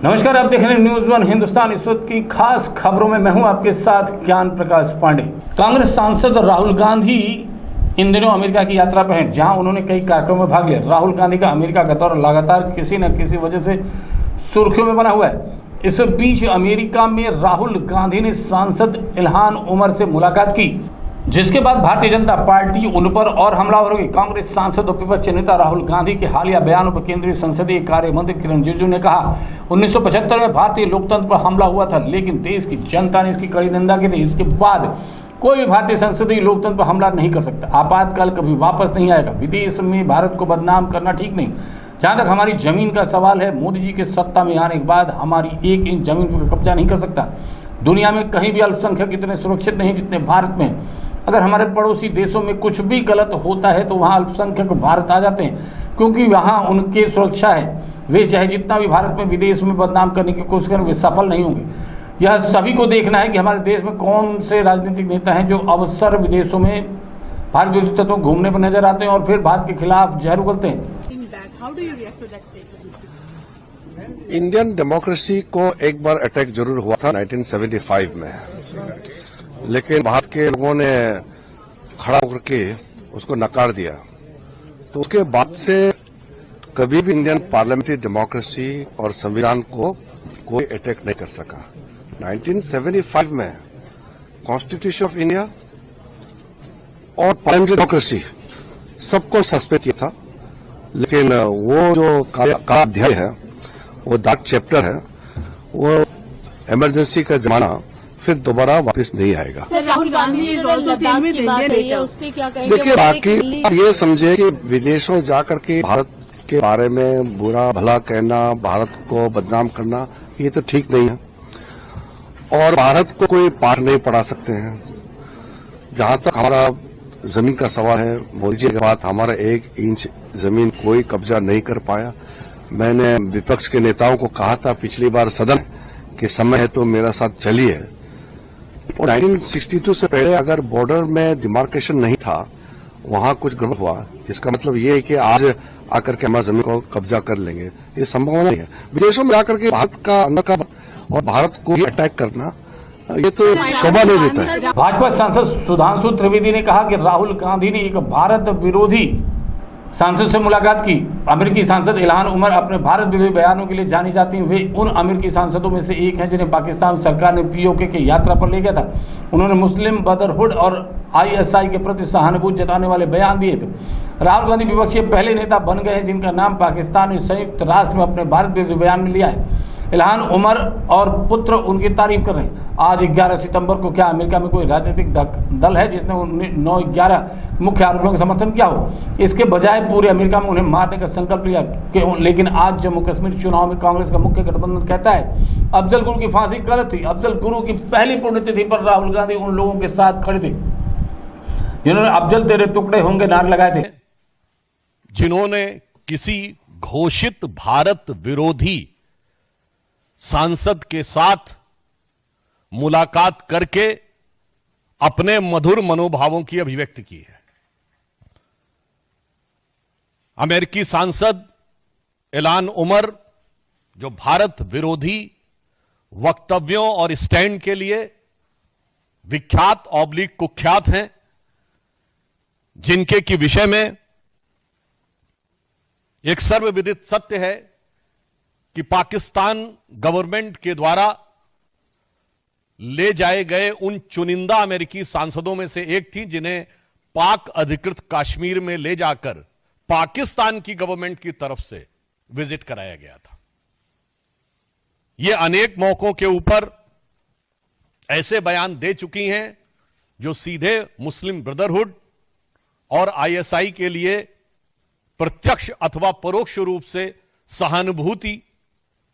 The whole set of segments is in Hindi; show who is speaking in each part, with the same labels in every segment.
Speaker 1: नमस्कार, आप देख रहे हैं न्यूज़ वन हिंदुस्तान। इस वक्त की खास खबरों में मैं हूं आपके साथ ज्ञान प्रकाश पांडे। कांग्रेस सांसद राहुल गांधी इन दिनों अमेरिका की यात्रा पर हैं, जहां उन्होंने कई कार्यक्रमों में भाग लिया। राहुल गांधी का अमेरिका का दौरा लगातार किसी न किसी वजह से सुर्खियों में बना हुआ है। इस बीच अमेरिका में राहुल गांधी ने सांसद इल्हान उमर से मुलाकात की, जिसके बाद भारतीय जनता पार्टी उन पर और हमलावर हो गई। कांग्रेस सांसद और विपक्ष नेता राहुल गांधी के हालिया बयानों पर केंद्रीय संसदीय कार्य मंत्री किरण रिजिजू ने कहा, 1975 में भारतीय लोकतंत्र पर हमला हुआ था, लेकिन देश की जनता ने इसकी कड़ी निंदा की थी। इसके बाद कोई भी भारतीय संसदीय लोकतंत्र पर हमला नहीं कर सकता। आपातकाल कभी वापस नहीं आएगा। विदेश में भारत को बदनाम करना ठीक नहीं। जहां तक हमारी जमीन का सवाल है, मोदी जी के सत्ता में आने के बाद हमारी 1 इंच जमीन पर कब्जा नहीं कर सकता। दुनिया में कहीं भी अल्पसंख्यक इतने सुरक्षित नहीं जितने भारत में। अगर हमारे पड़ोसी देशों में कुछ भी गलत होता है तो वहाँ अल्पसंख्यक भारत आ जाते हैं, क्योंकि वहाँ उनकी सुरक्षा है। वे चाहे जितना भी भारत में विदेश में बदनाम करने की कोशिश करें, वे सफल नहीं होंगे। यह सभी को देखना है कि हमारे देश में कौन से राजनीतिक नेता हैं जो अवसर विदेशों में भारत विरोधी तत्वों घूमने पर नजर आते हैं और फिर भारत के खिलाफ जहर उगलते हैं।
Speaker 2: इंडियन डेमोक्रेसी को एक बार अटैक जरूर हुआ था 1975 में, लेकिन भारत के लोगों ने खड़ा होकर के उसको नकार दिया। तो उसके बाद से कभी भी इंडियन पार्लियामेंट्री डेमोक्रेसी और संविधान को कोई अटैक नहीं कर सका। 1975 में कॉन्स्टिट्यूशन ऑफ इंडिया और पार्लियामेंट्री डेमोक्रेसी सबको सस्पेंड किया था, लेकिन वो जो काला अध्याय है, वो डार्क चैप्टर है, वो इमरजेंसी का जमाना फिर दोबारा वापस नहीं आएगा।
Speaker 3: सर, राहुल गांधी
Speaker 2: देखिए, बाकी आप ये समझे कि विदेशों जाकर के भारत के बारे में बुरा भला कहना, भारत को बदनाम करना, ये तो ठीक नहीं है और भारत को कोई पाठ नहीं पढ़ा सकते हैं। जहां तक हमारा जमीन का सवाल है, मोदी जी के बाद हमारा 1 इंच जमीन कोई कब्जा नहीं कर पाया। मैंने विपक्ष के नेताओं को कहा था पिछली बार सदन कि समय है तो मेरा साथ चलिए। और 1962 से पहले अगर बॉर्डर में डिमार्केशन नहीं था, वहां कुछ गड़बड़ हुआ, इसका मतलब ये है कि आज आकर के हमारी जमीन को कब्जा कर लेंगे, ये संभव नहीं है। विदेशों में आकर के भारत का अंदर का और भारत को अटैक करना, ये तो शोभा नहीं देता है।
Speaker 1: भाजपा सांसद सुधांशु त्रिवेदी ने कहा कि राहुल गांधी ने एक भारत विरोधी सांसद से मुलाकात की। अमेरिकी सांसद इल्हान उमर अपने भारत विरोधी बयानों के लिए जानी जाती हैं। वे उन अमेरिकी सांसदों में से एक हैं जिन्हें पाकिस्तान सरकार ने पीओके की यात्रा पर ले गया था। उन्होंने मुस्लिम ब्रदरहुड और आईएसआई के प्रति सहानुभूति जताने वाले बयान दिए थे। राहुल गांधी विपक्ष के पहले नेता बन गए हैं जिनका नाम पाकिस्तान ने संयुक्त राष्ट्र में अपने भारत विरोधी बयान में लिया है। इल्हान उमर और पुत्र उनकी तारीफ कर रहे हैं। आज 11 सितंबर को क्या अमेरिका में कोई राजनीतिक दल है जिसने 9/11 मुख्य आरोपियों का समर्थन किया हो? इसके बजाय पूरे अमेरिका में उन्हें मारने का संकल्प लिया। लेकिन आज जम्मू कश्मीर चुनाव में कांग्रेस का मुख्य गठबंधन कहता है अफजल गुरु की फांसी गलत थी। अफजल गुरु की पहली पुण्यतिथि पर राहुल गांधी उन लोगों के साथ खड़े थे जिन्होंने अफजल तेरे टुकड़े होंगे नारे लगाए थे,
Speaker 4: जिन्होंने किसी घोषित भारत विरोधी सांसद के साथ मुलाकात करके अपने मधुर मनोभावों की अभिव्यक्ति की है। अमेरिकी सांसद इल्हान उमर, जो भारत विरोधी वक्तव्यों और स्टैंड के लिए विख्यात ऑब्लिक कुख्यात हैं, जिनके की विषय में एक सर्वविदित सत्य है कि पाकिस्तान गवर्नमेंट के द्वारा ले जाए गए उन चुनिंदा अमेरिकी सांसदों में से एक थी जिन्हें पाक अधिकृत कश्मीर में ले जाकर पाकिस्तान की गवर्नमेंट की तरफ से विजिट कराया गया था। यह अनेक मौकों के ऊपर ऐसे बयान दे चुकी हैं जो सीधे मुस्लिम ब्रदरहुड और आईएसआई के लिए प्रत्यक्ष अथवा परोक्ष रूप से सहानुभूति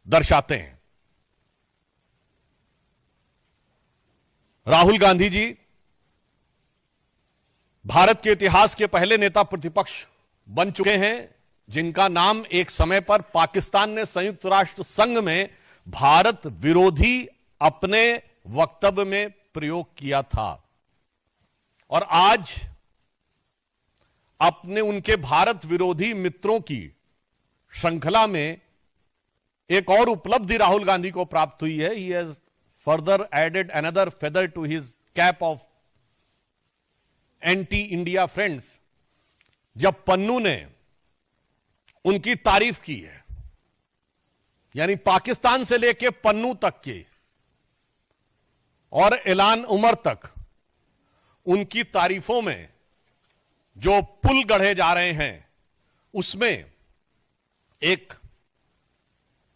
Speaker 4: दर्शाते हैं। राहुल गांधी जी भारत के इतिहास के पहले नेता प्रतिपक्ष बन चुके हैं जिनका नाम एक समय पर पाकिस्तान ने संयुक्त राष्ट्र संघ में भारत विरोधी अपने वक्तव्य में प्रयोग किया था। और आज अपने उनके भारत विरोधी मित्रों की श्रृंखला में एक और उपलब्धि राहुल गांधी को प्राप्त हुई है। He has further added another feather to his cap of anti India friends, जब पन्नू ने उनकी तारीफ की है, यानी पाकिस्तान से लेके पन्नू तक के और ऐलान उमर तक उनकी तारीफों में जो पुल गढ़े जा रहे हैं, उसमें एक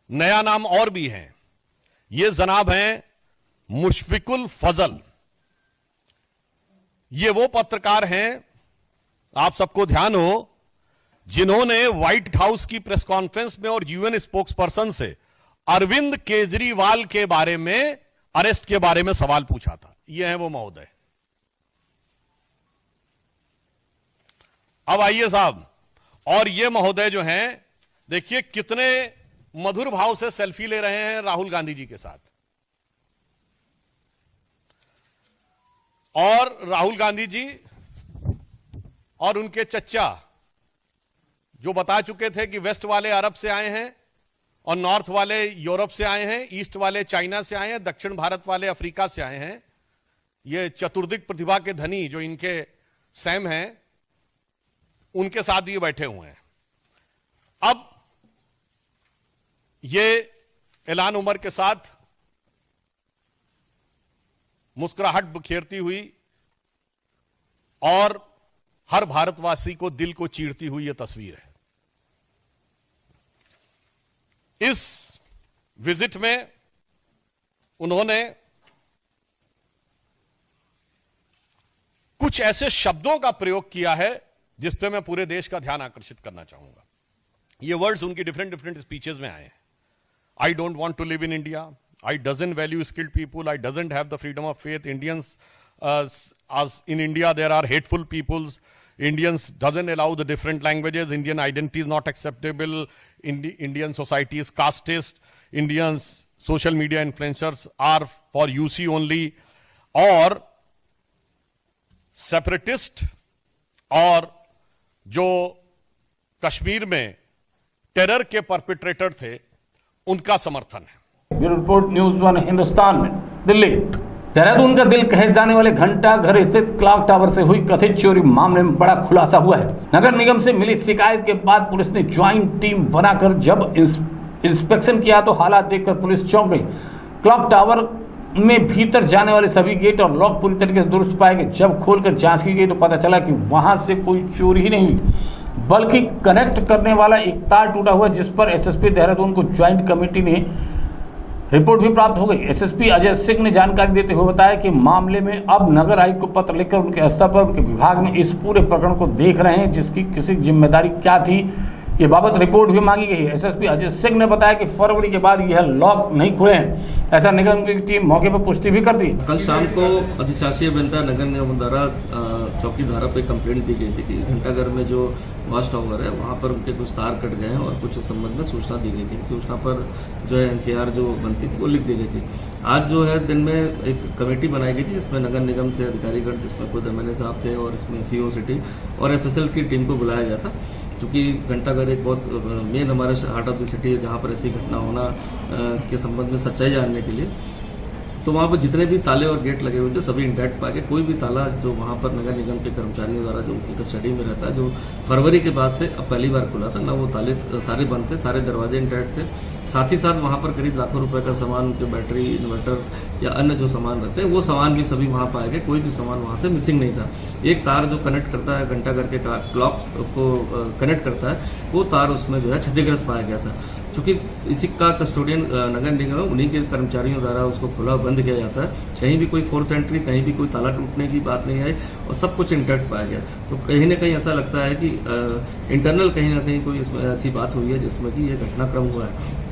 Speaker 4: नया नाम और भी है। ये जनाब हैं मुशफिकुल फजल। ये वो पत्रकार हैं, आप सबको ध्यान हो, जिन्होंने व्हाइट हाउस की प्रेस कॉन्फ्रेंस में और यूएन स्पोक्स पर्सन से अरविंद केजरीवाल के बारे में, अरेस्ट के बारे में सवाल पूछा था। ये है वो महोदय। अब आइए साहब, और ये महोदय जो हैं, देखिए कितने मधुर भाव से सेल्फी ले रहे हैं राहुल गांधी जी के साथ। और राहुल गांधी जी और उनके चच्चा, जो बता चुके थे कि वेस्ट वाले अरब से आए हैं और नॉर्थ वाले यूरोप से आए हैं, ईस्ट वाले चाइना से आए हैं, दक्षिण भारत वाले अफ्रीका से आए हैं, ये चतुर्दिक प्रतिभा के धनी जो इनके सैम हैं, उनके साथ ये बैठे हुए हैं। अब ये ऐलान उमर के साथ मुस्कुराहट बिखेरती हुई और हर भारतवासी को दिल को चीरती हुई यह तस्वीर है। इस विजिट में उन्होंने कुछ ऐसे शब्दों का प्रयोग किया है जिस पे मैं पूरे देश का ध्यान आकर्षित करना चाहूंगा। ये वर्ड्स उनकी डिफरेंट स्पीचेस में आए हैं। I don't want to live in India, I doesn't value skilled people, I doesn't have the freedom of faith, Indians, as in India there are hateful peoples, Indians doesn't allow the different languages, Indian identity is not acceptable, Indian society is casteist, Indians social media influencers are for UC only, और सेपरेटिस्ट और जो कश्मीर में टेरर के परपिट्रेटर थे, उनका समर्थन है।
Speaker 1: Bureau report, news one Hindustan में दिल्ली। देहरादून का दिल कहे जाने वाले घंटा घर स्थित क्लॉक टावर से हुई कथित चोरी मामले में बड़ा खुलासा हुआ है। नगर निगम से मिली शिकायत के बाद पुलिस ने ज्वाइंट टीम बनाकर जब इंस्पेक्शन किया तो हालात देखकर पुलिस चौंक गई। क्लॉक टावर में भीतर जाने वाले सभी गेट और लॉक पूरी तरीके से दुरुस्त पाए गए। जब खोलकर जांच की गई तो पता चला कि वहां से कोई चोरी ही नहीं हुई, बल्कि कनेक्ट करने वाला एक तार टूटा हुआ, जिस पर एसएसपी देहरादून को ज्वाइंट कमेटी ने रिपोर्ट भी प्राप्त हो गई। एसएसपी अजय सिंह ने जानकारी देते हुए बताया कि मामले में अब नगर आयुक्त को पत्र लिखकर उनके स्तर पर उनके विभाग में इस पूरे प्रकरण को देख रहे हैं, जिसकी किसी जिम्मेदारी क्या थी, ये बाबत रिपोर्ट भी मांगी गई है। एसएसपी अजय सिंह ने बताया कि फरवरी के बाद यह लॉक नहीं खुले हैं, ऐसा निगम की टीम मौके पर पुष्टि भी कर दी।
Speaker 3: कल शाम को अधिशासी अभियंता नगर निगम द्वारा चौकी धारा पे कंप्लेंट दी गई थी कि घंटाघर में जो वॉच टावर है वहां पर उनके कुछ तार कट गए हैं और कुछ इस संबंध में सूचना दी गई थी। सूचना पर जो है एनसीआर जो बनती थी वो लिख दी गई थी। आज जो है दिन में एक कमेटी बनाई गई थी जिसमें नगर निगम से अधिकारीगण, जिसमें खुद एमएलए साहब थे और इसमें सीओ सिटी और एफएसएल की टीम को बुलाया गया था, क्योंकि घंटाघर एक बहुत मेन हमारे हार्ट ऑफ द सिटी है जहां पर ऐसी घटना होना के संबंध में सच्चाई जानने के लिए। तो वहां पर जितने भी ताले और गेट लगे हुए थे सभी इंटैक्ट पाए गए। कोई भी ताला जो वहां पर नगर निगम के कर्मचारियों द्वारा जो उनकी कस्टडी में रहता है, जो फरवरी के बाद से अब पहली बार खुला था ना, वो ताले सारे बंद थे, सारे दरवाजे इंटैक्ट थे। साथ ही साथ वहां पर करीब लाखों रुपए का सामान, उनके बैटरी, इन्वर्टर्स या अन्य जो सामान रहते हैं वो सामान भी सभी वहां पाए गए। कोई भी सामान वहां से मिसिंग नहीं था। एक तार जो कनेक्ट करता है घंटाघर के क्लॉक को कनेक्ट करता है, वो तार उसमें जो है क्षतिग्रस्त पाया गया था। चूंकि इसी का कस्टोडियन नगर निगम है, उन्हीं के कर्मचारियों द्वारा उसको खुला बंद किया जाता है। कहीं भी कोई फोर्स एंट्री, कहीं भी कोई ताला टूटने की बात नहीं आई और सब कुछ इंटैक्ट पाया गया। तो कहीं न कहीं ऐसा लगता है कि इंटरनल कहीं ना कहीं कोई इसमें ऐसी बात हुई है जिसमें कि ये घटनाक्रम हुआ है।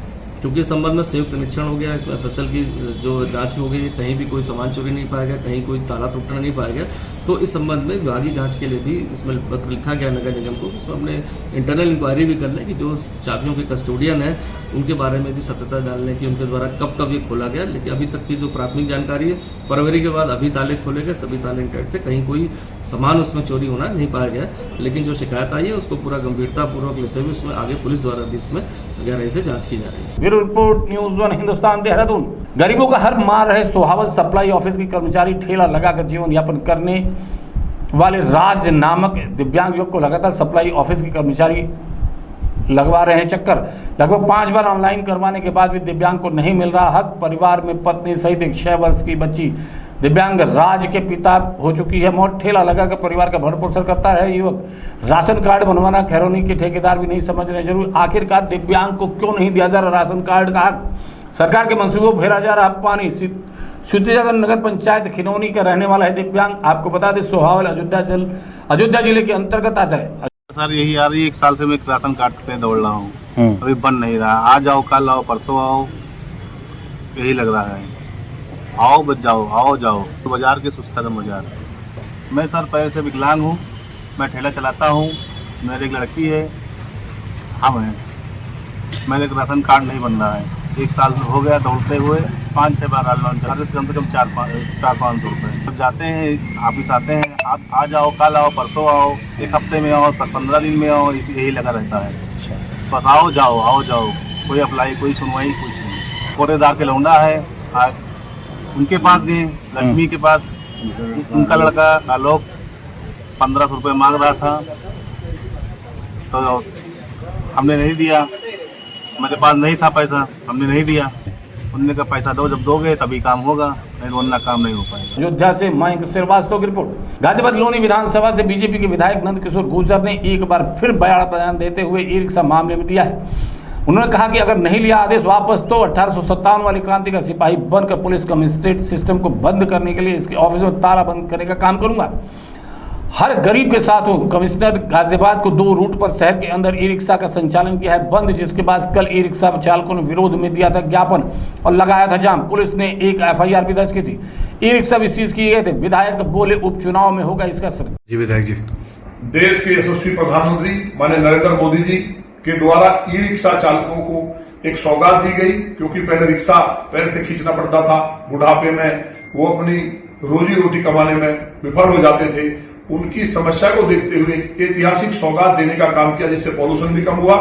Speaker 3: क्योंकि इस संबंध में संयुक्त निरीक्षण हो गया, इसमें एफएसएल की जो जांच हो गई, कहीं भी कोई सामान चोरी नहीं पाया गया, कहीं कोई ताला टूटना नहीं पाया गया। तो इस संबंध में विभागीय जांच के लिए भी इसमें पत्र लिखा गया नगर निगम को, इसमें हमने इंटरनल इंक्वायरी भी करना है कि जो चाबियों के कस्टोडियन है उनके बारे में भी सत्यता डालने की, उनके द्वारा कब कब ये खोला गया। लेकिन अभी तक की जो प्राथमिक जानकारी है, फरवरी के बाद अभी ताले खोले गए, सभी ताले इंटैक्ट से, कहीं कोई सामान उसमें चोरी होना नहीं पाया गया। लेकिन जो शिकायत आई है उसको पूरा गंभीरता पूर्वक लेते हुए उसमें आगे पुलिस द्वारा भी इसमें गहराई से जांच की जा रही है।
Speaker 1: Bureau report, news 1 Hindustan, Dehradun. गरीबों का हर मार रहे सोहावल सप्लाई ऑफिस के कर्मचारी ठेला लगाकर जीवन यापन करने वाले राज नामक दिव्यांग युवक को लगातार सप्लाई ऑफिस के कर्मचारी लगवा रहे हैं चक्कर। लगभग 5 बार ऑनलाइन करवाने के बाद भी दिव्यांग को नहीं मिल रहा हक। परिवार में पत्नी सहित एक 6 वर्ष की बच्ची दिव्यांग राज के पिता हो चुकी है मौत। ठेला लगाकर परिवार का भरण पोषण करता है युवक। राशन कार्ड बनवाना खैरोनी के ठेकेदार भी नहीं समझ रहे जरूर। आखिरकार दिव्यांग को क्यों नहीं दिया जा रहा राशन कार्ड का हक? सरकार के मंसूबों को फेरा जा रहा पानी। शुद्धिनगर नगर पंचायत खिनौनी का रहने वाला है दिव्यांग। आपको बता दें सोहावल अयोध्या जिले के अंतर्गत आता है।
Speaker 5: सर यही यार 1 साल से मैं राशन कार्ड पे दौड़ रहा हूँ, अभी बन नहीं रहा। आज आओ, कल आओ, परसों आओ, यही लग रहा है। आओ बच जाओ, आओ जाओ। तो बाजार के सुस्तरम बाजार। मैं सर पहले से विकलांग हूँ, मैं ठेला चलाता हूँ, मेरी एक लड़की है, हम हैं। मेरे एक राशन कार्ड नहीं बन रहा है। 1 साल हो गया दौड़ते हुए, 5-6 बार ऑनलाइन चला, कम से कम 400-500 रुपये। जब जाते हैं ऑफिस आते हैं, आप आ जाओ, कल आओ, परसों आओ, 1 हफ्ते में आओ, 15 दिन में आओ, यही लगा रहता है। बस आओ जाओ, कोई अप्लाई, कोई सुनवाई, कुछ नहीं। कोरेदार के लौंडा है, उनके पास गए, लक्ष्मी के पास, उनका लड़का आलोक 1500 रुपये मांग रहा था, तो हमने नहीं दिया। मेरे पास नहीं था पैसा, हमने नहीं दिया। उन्होंने कहा पैसा दो, जब दोगे तभी काम होगा, नहीं वरना काम नहीं हो पाएगा।
Speaker 1: अयोध्या से मयंक श्रीवास्तव की रिपोर्ट। गाजियाबाद लोनी विधानसभा से बीजेपी के विधायक नंदकिशोर गुर्जर ने एक बार फिर बयान बयान देते हुए ई रिक्शा मामले में दिया है। उन्होंने कहा कि अगर नहीं लिया आदेश वापस तो 1857 वाली क्रांति का सिपाही बनकर पुलिस कमिश्नरेट सिस्टम को बंद करने के लिए इसके ऑफिस में ताला बंद करने का काम करूंगा। हर गरीब के साथ हूँ। कमिश्नर गाजियाबाद को 2 रूट पर शहर के अंदर ई रिक्शा का संचालन किया है बंद, जिसके बाद कल ई रिक्शा चालकों ने विरोध में दिया था ज्ञापन और लगाया था जाम। पुलिस ने एक FIR भी दर्ज की थी। ई रिक्शा भी सीज किए गए थे। विधायक बोले उपचुनाव में होगा इसका असर।
Speaker 6: जी विधायक जी, देश के यशस्वी प्रधानमंत्री माननीय नरेंद्र मोदी जी के द्वारा ई रिक्शा चालकों को एक सौगात दी गई, क्योंकि पहले रिक्शा पैर से खींचना पड़ता था। बुढ़ापे में वो अपनी रोजी रोटी कमाने में विफल हो जाते थे। उनकी समस्या को देखते हुए ऐतिहासिक सौगात देने का काम किया, जिससे पॉल्यूशन भी कम हुआ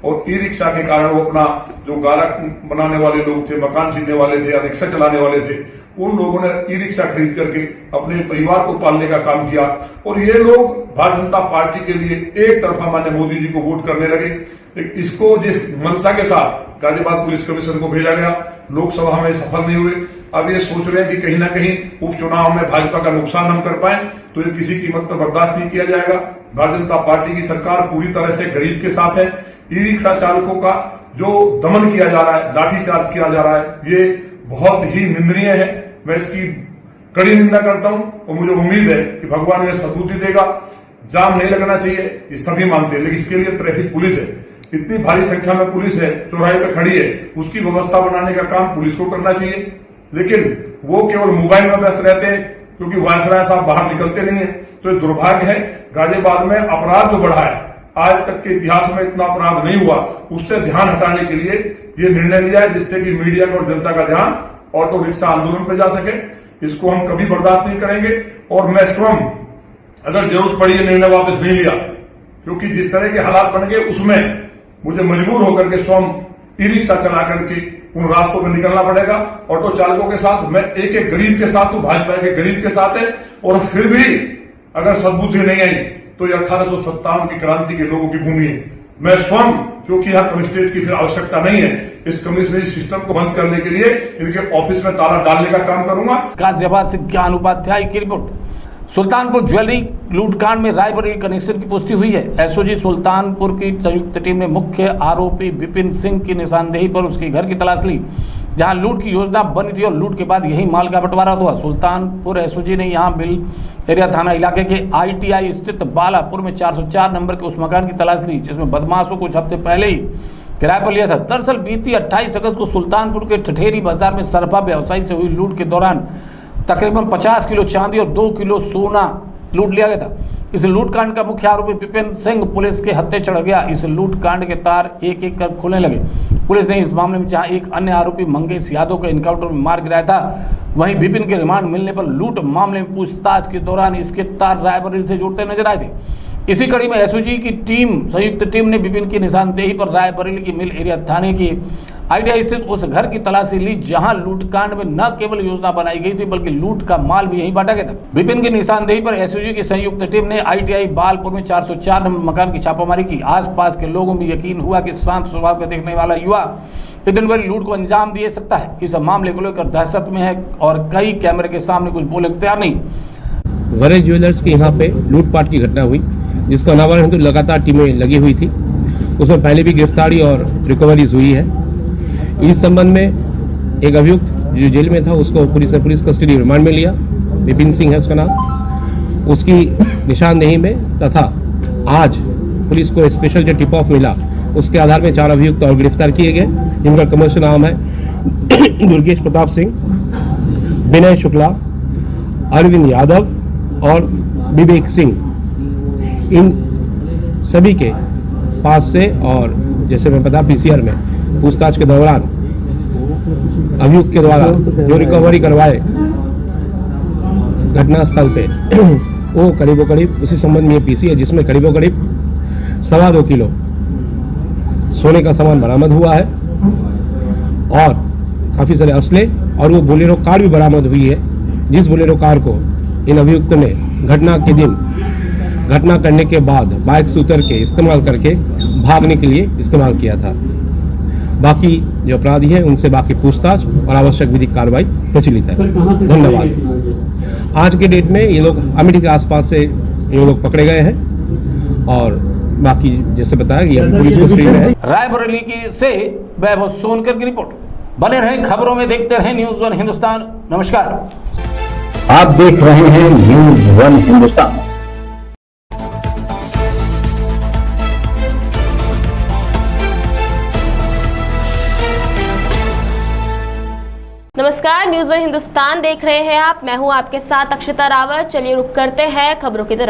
Speaker 6: और ई रिक्शा के कारण वो अपना जो गारा बनाने वाले लोग थे, मकान छीनने वाले थे या रिक्शा चलाने वाले थे, उन लोगों ने ई रिक्शा खरीद करके अपने परिवार को पालने का काम किया। और ये लोग भारतीय जनता पार्टी के लिए एक तरफा माननीय मोदी जी को वोट करने लगे। इसको जिस मंशा के साथ गाजियाबाद पुलिस कमिश्नर को भेजा गया, लोकसभा में सफल नहीं हुए। अब ये सोच रहे हैं कि कहीं ना कहीं उपचुनाव में भाजपा का नुकसान हम कर पाए, तो ये किसी कीमत पर बर्दाश्त नहीं किया जाएगा। भारतीय जनता पार्टी की सरकार पूरी तरह से गरीब के साथ है। ई रिक्शा चालकों का जो दमन किया जा रहा है, लाठीचार्ज किया जा रहा है, ये बहुत ही निंदनीय है। मैं इसकी कड़ी निंदा करता हूं और मुझे उम्मीद है कि भगवान इन्हें सद्बुद्धि देगा। जाम नहीं लगना चाहिए, ये सभी मानते हैं, लेकिन इसके लिए ट्रैफिक पुलिस है, इतनी भारी संख्या में पुलिस है, चौराहे पे खड़ी है, उसकी व्यवस्था बनाने का काम पुलिस को करना चाहिए। लेकिन वो केवल मोबाइल में व्यस्त रहते हैं, क्योंकि वायसराय साहब बाहर निकलते नहीं है। तो ये दुर्भाग्य है। गाजियाबाद में अपराध जो बढ़ा है, आज तक के इतिहास में इतना अपराध नहीं हुआ, उससे ध्यान हटाने के लिए ये निर्णय लिया है, जिससे कि मीडिया और जनता का ध्यान ऑटो रिक्शा आंदोलन पर जा सके। इसको हम कभी बर्दाश्त नहीं करेंगे और मैं स्वयं अगर जरूरत पड़ी ये निर्णय वापस नहीं लिया, क्योंकि जिस तरह के हालात बन गए उसमें मुझे मजबूर होकर के स्वयं ई रिक्शा चला करके उन रास्तों में निकलना पड़ेगा। ऑटो चालकों के साथ मैं एक गरीब के साथ हूं, भाजपा के गरीब के साथ है। और फिर भी अगर सद्बुद्धि नहीं आई तो ये 1857 की क्रांति के लोगों की भूमि है। मैं स्वयं, क्योंकि यहाँ कमिश्नरेट की फिर आवश्यकता नहीं है, इस कमिश्नरेट सिस्टम को बंद करने के लिए इनके ऑफिस में ताला डालने का काम करूंगा।
Speaker 1: गाजियाबाद से ज्ञान उपाध्याय की रिपोर्ट। सुल्तानपुर ज्वेलरी लूटकांड में रायबरेली कनेक्शन की पुष्टि हुई है। एसओजी सुल्तानपुर की संयुक्त टीम ने मुख्य आरोपी विपिन सिंह की निशानदेही पर उसके घर की तलाश ली, जहां लूट की योजना बनी थी और लूट के बाद यही माल का बंटवारा हुआ। सुल्तानपुर एसओजी ने यहां बिल एरिया थाना इलाके के ITI स्थित बालापुर में 404 नंबर के उस मकान की तलाश ली, जिसमें बदमाशों कुछ हफ्ते पहले ही किराए पर लिया था। दरअसल बीती 28 अगस्त को सुल्तानपुर के ठठेरी बाजार में सरफा व्यवसायी से हुई लूट के दौरान तकरीबन 50 किलो चांदी और 2 किलो सोना लूट लिया गया था। इस लूटकांड का मुख्य आरोपी विपिन सिंह पुलिस के हत्थे चढ़ गया। इस लूटकांड के तार एक एक कर खुलने लगे। पुलिस ने इस मामले में जहां एक अन्य आरोपी मंगेश यादव को एनकाउंटर में मार गिराया था, वहीं विपिन के रिमांड मिलने पर लूट मामले में पूछताछ के दौरान इसके तार रायबरेली से जुड़ते नजर आए थे। इसी कड़ी में एसओजी की संयुक्त टीम ने विपिन की निशानदेही पर रायबरेली की मिल एरिया थाने की आईटीआई स्थित उस घर की तलाशी ली जहां लूटकांड में न केवल योजना बनाई गई थी बल्कि लूट का माल भी यहीं बांटा गया था। विपिन की निशानदेही पर एसओजी की संयुक्त टीम ने आईटीआई बालपुर में 404 नंबर मकान की छापामारी की। आसपास के लोगों में यकीन हुआ कि शांत स्वभाव का देखने वाला युवा इतनी बड़ी लूट को अंजाम दे सकता है। इस मामले को लेकर दहशत में है और कई कैमरे के सामने कुछ बोले तैयार नहीं।
Speaker 7: वरे ज्वेलर्स के यहाँ पे लूटपाट की घटना हुई, जिसका अनावरण हेतु लगातार टीमें लगी हुई थी। उसमें पहले भी गिरफ्तारी और रिकवरीज हुई है। इस संबंध में एक अभियुक्त जो जेल में था उसको पुलिस ने पुलिस कस्टडी रिमांड में लिया। विपिन सिंह है उसका नाम। उसकी निशानदेही में तथा आज पुलिस को स्पेशल जो टिप ऑफ मिला उसके आधार में 4 अभियुक्त और गिरफ्तार किए गए, जिनका कमर्शियल नाम है दुर्गेश प्रताप सिंह, विनय शुक्ला, अरविंद यादव और विवेक सिंह। इन सभी के पास से और जैसे मैं बता पीसीआर में पूछताछ के दौरान अभियुक्त के द्वारा जो रिकवरी करवाए घटनास्थल पे वो करीब उसी संबंध में पीसी है, जिसमें करीब 2.25 किलो सोने का सामान बरामद हुआ है और काफी सारे असले और वो बोलेरो कार भी बरामद हुई है, जिस बोलेरो कार को इन अभियुक्त ने घटना के दिन घटना करने के बाद बाइक से उतर के इस्तेमाल करके भागने के लिए इस्तेमाल किया था। बाकी जो अपराधी हैं उनसे बाकी पूछताछ और आवश्यक विधिक कार्रवाई प्रचलित है। धन्यवाद। आज के डेट में ये लोग अमेठी के आसपास से ये लोग पकड़े गए हैं और बाकी जैसे बताया ये पुलिस कस्टडी में है।
Speaker 1: रायबरेली की से वैभव सोनकर की रिपोर्ट। बने रहें खबरों में, देखते रहें न्यूज़ 1 हिंदुस्तान। नमस्कार।
Speaker 8: आप देख रहे हैं न्यूज़ 1 हिंदुस्तान।
Speaker 9: नमस्कार, न्यूज़ 1 हिंदुस्तान देख रहे हैं आप। मैं हूं आपके साथ अक्षिता रावत। चलिए रुक करते हैं खबरों की तरफ।